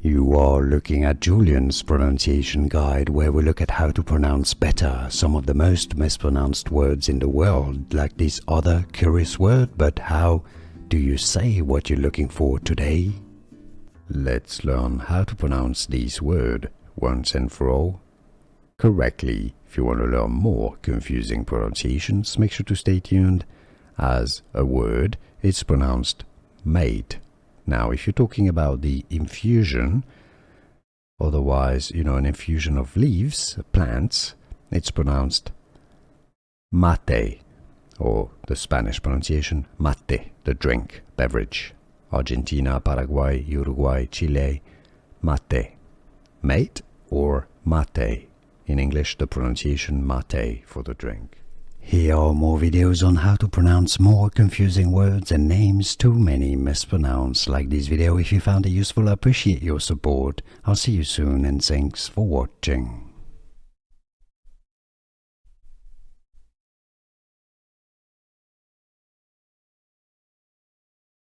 You are looking at Julian's pronunciation guide, where we look at how to pronounce better some of the most mispronounced words in the world, like this other curious word. But how do you say what you're looking for today? Let's learn how to pronounce this word once and for all correctly. If you want to learn more confusing pronunciations, make sure to stay tuned. As a word, it's pronounced mate. Now, if you're talking about the infusion, otherwise, an infusion of leaves, plants, it's pronounced mate, or the Spanish pronunciation, mate, the drink, beverage. Argentina, Paraguay, Uruguay, Chile, mate. Mate or mate. In English, the pronunciation mate for the drink. Here are more videos on how to pronounce more confusing words and names too many mispronounced. Like this video if you found it useful. I appreciate your support. I'll see you soon and thanks for watching.